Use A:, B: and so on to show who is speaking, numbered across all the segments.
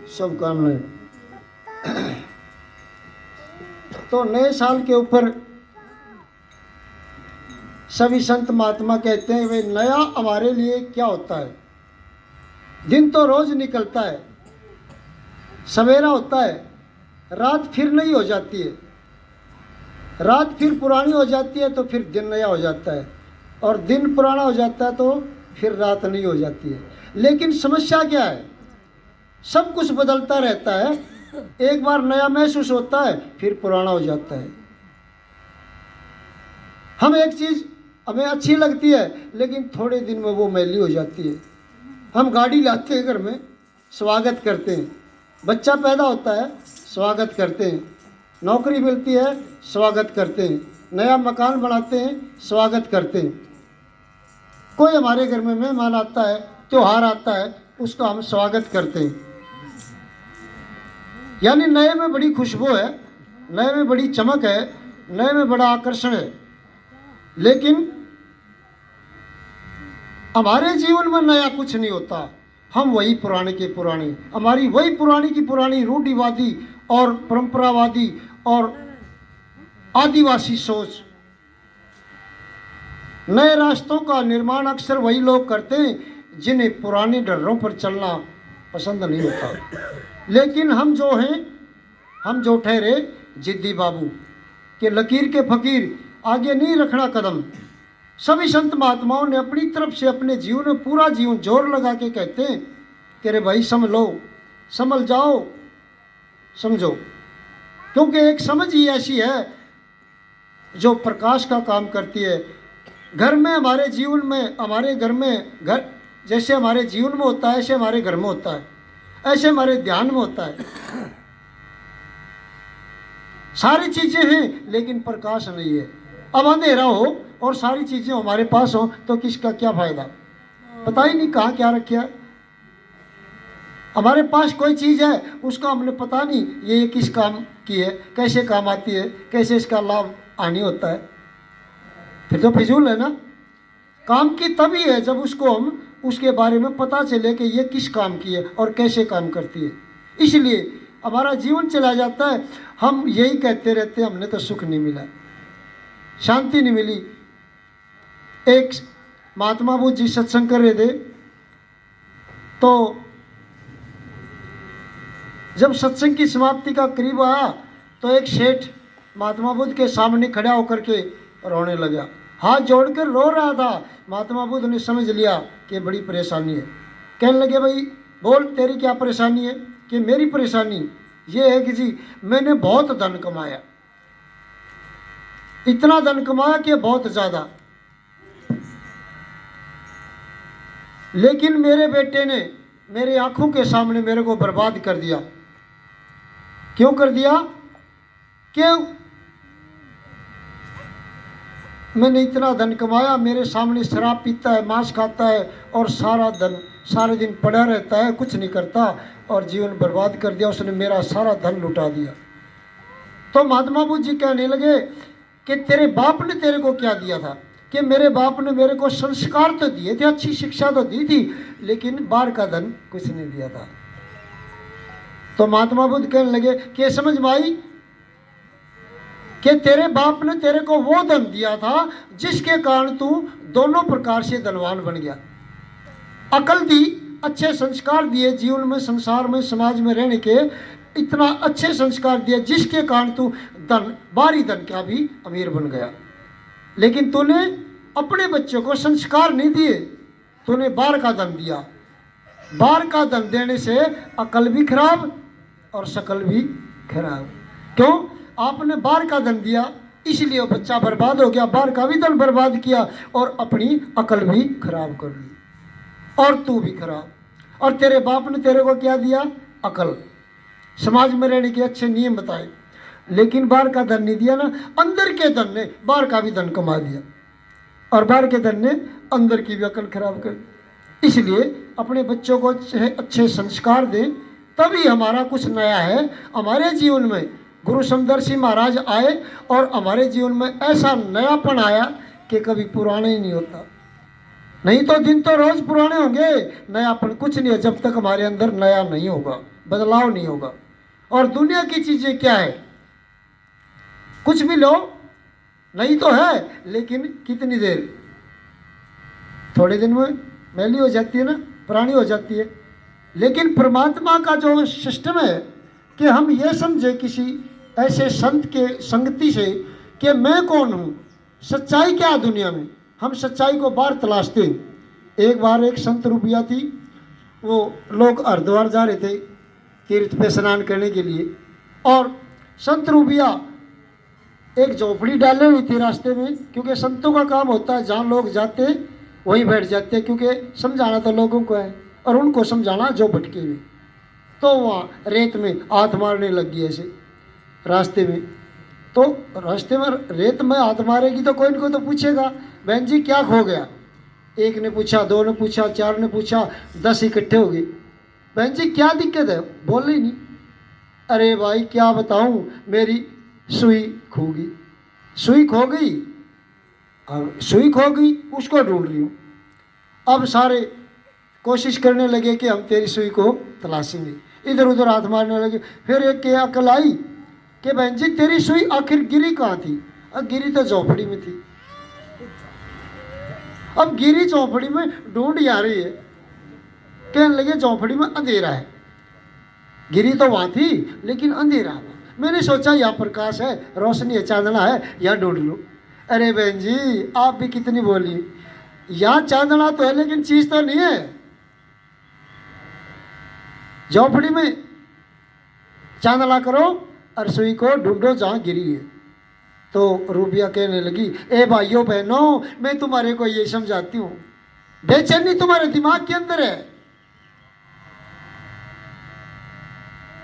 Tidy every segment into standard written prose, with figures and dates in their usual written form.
A: शुभकामनाएं। तो नए साल के ऊपर सभी संत महात्मा कहते हैं वे नया हमारे लिए क्या होता है। दिन तो रोज निकलता है, सवेरा होता है, रात फिर नई हो जाती है, रात फिर पुरानी हो जाती है, तो फिर दिन नया हो जाता है, और दिन पुराना हो जाता है तो फिर रात नई हो जाती है। लेकिन समस्या क्या है, सब कुछ बदलता रहता है। एक बार नया महसूस होता है, फिर पुराना हो जाता है। हम एक चीज़ हमें अच्छी लगती है, लेकिन थोड़े दिन में वो मैली हो जाती है। हम गाड़ी लाते हैं घर में, स्वागत करते हैं, बच्चा पैदा होता है, स्वागत करते हैं, नौकरी मिलती है, स्वागत करते हैं, नया मकान बनाते हैं, स्वागत करते हैं। कोई हमारे घर में मेहमान आता है, त्योहार आता है, उसका हम स्वागत करते हैं। यानी नए में बड़ी खुशबू है, नए में बड़ी चमक है, नए में बड़ा आकर्षण है। लेकिन हमारे जीवन में नया कुछ नहीं होता। हम वही पुराने के पुराने, हमारी वही पुरानी की पुरानी रूढ़िवादी और परंपरावादी और आदिवासी सोच। नए रास्तों का निर्माण अक्सर वही लोग करते हैं जिन्हें पुराने डरों पर चलना पसंद नहीं होता। लेकिन हम जो हैं, हम जो ठहरे जिद्दी बाबू के लकीर के फकीर, आगे नहीं रखना कदम। सभी संत महात्माओं ने अपनी तरफ से अपने जीवन में पूरा जीवन जोर लगा के कहते हैं कि अरे भाई समझ लो, समझ जाओ, समझो। क्योंकि एक समझ ही ऐसी है जो प्रकाश का काम करती है। घर में, हमारे जीवन में, हमारे घर में, घर जैसे हमारे जीवन में होता है ऐसे हमारे घर में होता है, ऐसे हमारे ध्यान में होता है। सारी चीजें हैं लेकिन प्रकाश नहीं है। अब अंधेरा हो और सारी चीजें हमारे पास हो तो किसका क्या फायदा, पता ही नहीं कहाँ क्या रखा। हमारे पास कोई चीज है, उसका हमने पता नहीं ये किस काम की है, कैसे काम आती है, कैसे इसका लाभ हानि होता है, फिर तो फिजूल है ना। काम की तभी है जब उसको हम उसके बारे में पता चले कि ये किस काम की है और कैसे काम करती है। इसलिए हमारा जीवन चला जाता है, हम यही कहते रहते हैं हमने तो सुख नहीं मिला, शांति नहीं मिली। एक महात्मा बुद्ध जी सत्संग कर रहे थे, तो जब सत्संग की समाप्ति का करीब आया तो एक सेठ महात्मा बुद्ध के सामने खड़ा होकर के रोने लगा, हाथ जोड़कर रो रहा था। महात्मा बुद्ध ने समझ लिया कि बड़ी परेशानी है। कहने लगे भाई बोल तेरी क्या परेशानी है। कि मेरी परेशानी ये है कि जी मैंने बहुत धन कमाया, इतना धन कमाया कि बहुत ज़्यादा, लेकिन मेरे बेटे ने मेरे आंखों के सामने मेरे को बर्बाद कर दिया। क्यों कर दिया? क्यों? मैंने इतना धन कमाया, मेरे सामने शराब पीता है, मांस खाता है और सारे दिन पड़ा रहता है, कुछ नहीं करता और जीवन बर्बाद कर दिया। उसने मेरा सारा धन लुटा दिया। तो महात्मा बुद्ध जी कहने लगे कि तेरे बाप ने तेरे को क्या दिया था? कि मेरे बाप ने मेरे को संस्कार तो दिए थे, अच्छी शिक्षा तो दी थी, लेकिन बाहर का धन कुछ नहीं दिया था। तो महात्मा बुद्ध कहने लगे कि समझ में आई कि तेरे बाप ने तेरे को वो धन दिया था जिसके कारण तू दोनों प्रकार से धनवान बन गया। अकल दी, अच्छे संस्कार दिए, जीवन में, संसार में, समाज में रहने के इतना अच्छे संस्कार दिए जिसके कारण तू बाहरी धन का भी अमीर बन गया। लेकिन तूने अपने बच्चों को संस्कार नहीं दिए, तूने बाहर का धन दिया। बाहर का धन देने से अकल भी खराब और शकल भी खराब। क्यों? आपने बाहर का धन दिया इसलिए वो बच्चा बर्बाद हो गया, बाहर का भी धन बर्बाद किया और अपनी अकल भी खराब कर ली और तू भी खराब। और तेरे बाप ने तेरे को क्या दिया? अकल, समाज में रहने के अच्छे नियम बताए, लेकिन बाहर का धन नहीं दिया ना। अंदर के धन ने बाहर का भी धन कमा दिया और बाहर के धन ने अंदर की भी अकल खराब कर दी। इसलिए अपने बच्चों को अच्छे संस्कार दें, तभी हमारा कुछ नया है हमारे जीवन में। गुरु समदर्शी महाराज आए और हमारे जीवन में ऐसा नयापन आया कि कभी पुराना ही नहीं होता। नहीं तो दिन तो रोज पुराने होंगे, नयापन कुछ नहीं है जब तक हमारे अंदर नया नहीं होगा। बदलाव नहीं होगा। और दुनिया की चीज़ें क्या है, कुछ भी लो, नहीं तो है लेकिन कितनी देर, थोड़े दिन में मैली हो जाती है ना, पुरानी हो जाती है। लेकिन परमात्मा का जो सिस्टम है कि हम ये समझे किसी ऐसे संत के संगति से कि मैं कौन हूँ, सच्चाई क्या है दुनिया में, हम सच्चाई को बाहर तलाशते हैं। एक बार एक संत रूपिया थी, वो लोग हरिद्वार जा रहे थे तीर्थ पे स्नान करने के लिए, और संत रूपिया एक झोपड़ी डाले हुई थी रास्ते में, क्योंकि संतों का काम होता है जहाँ लोग जाते वहीं बैठ जाते हैं, क्योंकि समझाना तो लोगों को है और उनको समझाना जो भटके हुए। तो वहाँ रेत में हाथ मारने लग गई ऐसे रास्ते में। तो रास्ते में रेत में हाथ मारेगी तो कोई इनको तो पूछेगा, बहन जी क्या खो गया। एक ने पूछा, दो ने पूछा, चार ने पूछा, 10 इकट्ठे हो गए। बहन जी क्या दिक्कत है, बोल ही नहीं। अरे भाई क्या बताऊँ, मेरी सुई खो गई। सुई खो गई, अब सुई खो गई, उसको ढूंढ रही हूँ। अब सारे कोशिश करने लगे कि हम तेरी सुई को तलाशेंगे, इधर उधर हाथ मारने लगे। फिर एक के अकल आई कि बहन जी तेरी सुई आखिर गिरी कहाँ थी। अब गिरी तो झोपड़ी में थी। अब गिरी झोपड़ी में ढूंढ आ रही है, कहने लगे झोपड़ी में अंधेरा है। गिरी तो वहाँ थी लेकिन अंधेरा है। मैंने सोचा यहाँ प्रकाश है, रोशनी है, चांदना है, यहाँ ढूंढ लो। अरे बहन जी आप भी कितनी बोली, यहाँ चांदना तो है लेकिन चीज तो नहीं है। झोपड़ी में चांदना करो और सुई को ढूंढो जहाँ गिरी है। तो रूबिया कहने लगी, ए भाइयों बहनों, मैं तुम्हारे को ये समझाती हूँ, बेचैनी तुम्हारे दिमाग के अंदर है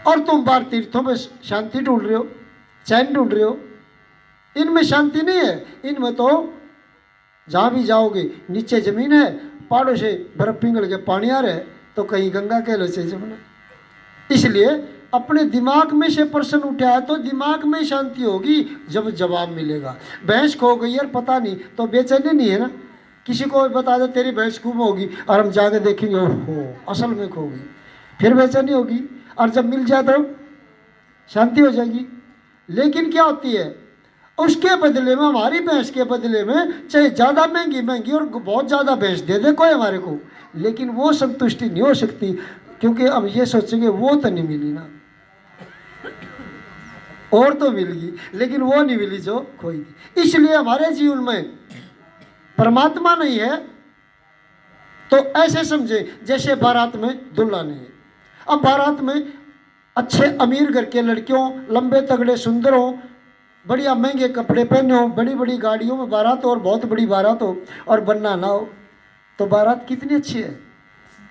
A: और तुम बाहर तीर्थों में शांति ढूंढ रहे हो, चैन ढूंढ रहे हो। इनमें शांति नहीं है, इनमें तो जहाँ भी जाओगे नीचे जमीन है, पहाड़ों से बर्फ पिघल के पानी आ रहा है, तो कहीं गंगा कह लो से जमुना। इसलिए अपने दिमाग में से प्रश्न उठाया तो दिमाग में शांति होगी जब जवाब मिलेगा। भैंस खो गई यार पता नहीं, तो बेचैनी नहीं है ना। किसी को बता दे तेरी भैंस गुम होगी और हम जाके देखेंगे ओहो असल में खो गई, फिर बेचैनी होगी, और जब मिल जाए तो शांति हो जाएगी। लेकिन क्या होती है, उसके बदले में, हमारी भैंस के बदले में चाहे ज़्यादा महंगी महंगी और बहुत ज़्यादा भैंस दे दे कोई हमारे को, लेकिन वो संतुष्टि नहीं हो सकती, क्योंकि अब ये सोचेंगे वो तो नहीं मिली ना, और तो मिल गई लेकिन वो नहीं मिली जो खोई थी। इसलिए हमारे जीवन में परमात्मा नहीं है तो ऐसे समझे जैसे बारात में दुल्हा नहीं है। अब बारात में अच्छे अमीर घर के लड़कियों, लंबे तगड़े सुंदर हो, बढ़िया महंगे कपड़े पहने हो, बड़ी बड़ी गाड़ियों में बारात हो और बहुत बड़ी बारात हो, और बनना ना हो, तो बारात कितनी अच्छी है,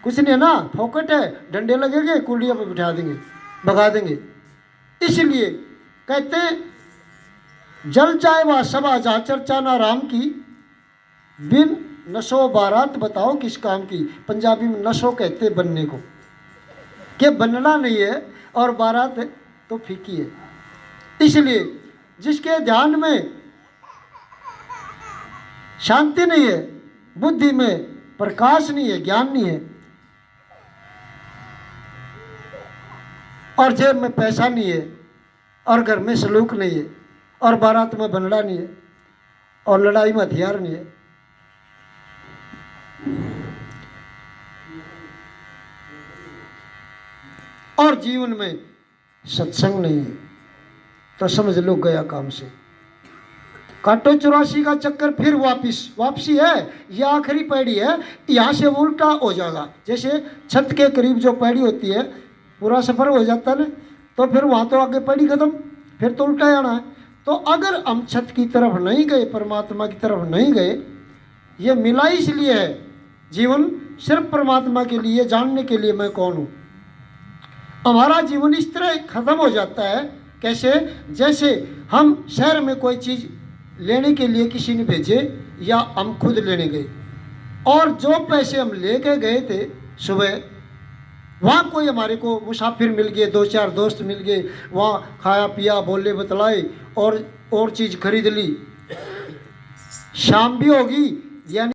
A: कुछ नहीं है ना, फोकट है, डंडे लगेंगे, कुंडियों पर बिठा देंगे, भगा देंगे। इसलिए कहते हैं जल जाए वह सभा जहाँ चर्चा ना राम की, बिन नशो बारात बताओ किस काम की। पंजाबी में नशो कहते बनने को, कि बनना नहीं है और बारात तो फीकी है। इसलिए जिसके ध्यान में शांति नहीं है, बुद्धि में प्रकाश नहीं है, ज्ञान नहीं है, और जेब में पैसा नहीं है, और घर में सलूक नहीं है, और बारात में बनड़ा नहीं है, और लड़ाई में हथियार नहीं है, और जीवन में सत्संग नहीं है, तो समझ लो गया काम से। काटो 84 का चक्कर फिर वापसी है, ये आखिरी पैड़ी है, यहाँ से उल्टा हो जाएगा। जैसे छत के करीब जो पैड़ी होती है, पूरा सफर हो जाता है ना, तो फिर वहाँ तो आगे पैड़ी खत्म, फिर तो उल्टा आना है। तो अगर हम छत की तरफ नहीं गए, परमात्मा की तरफ नहीं गए, ये मिला इसलिए है जीवन सिर्फ परमात्मा के लिए, जानने के लिए मैं कौन हूँ। हमारा जीवन इस तरह खत्म हो जाता है, कैसे, जैसे हम शहर में कोई चीज़ लेने के लिए किसी ने भेजे या हम खुद लेने गए, और जो पैसे हम लेके गए थे सुबह, वहाँ कोई हमारे को मुसाफिर मिल गए, 2-4 दोस्त मिल गए, वहाँ खाया पिया, बोले बतलाए और चीज़ खरीद ली, शाम भी होगी यानी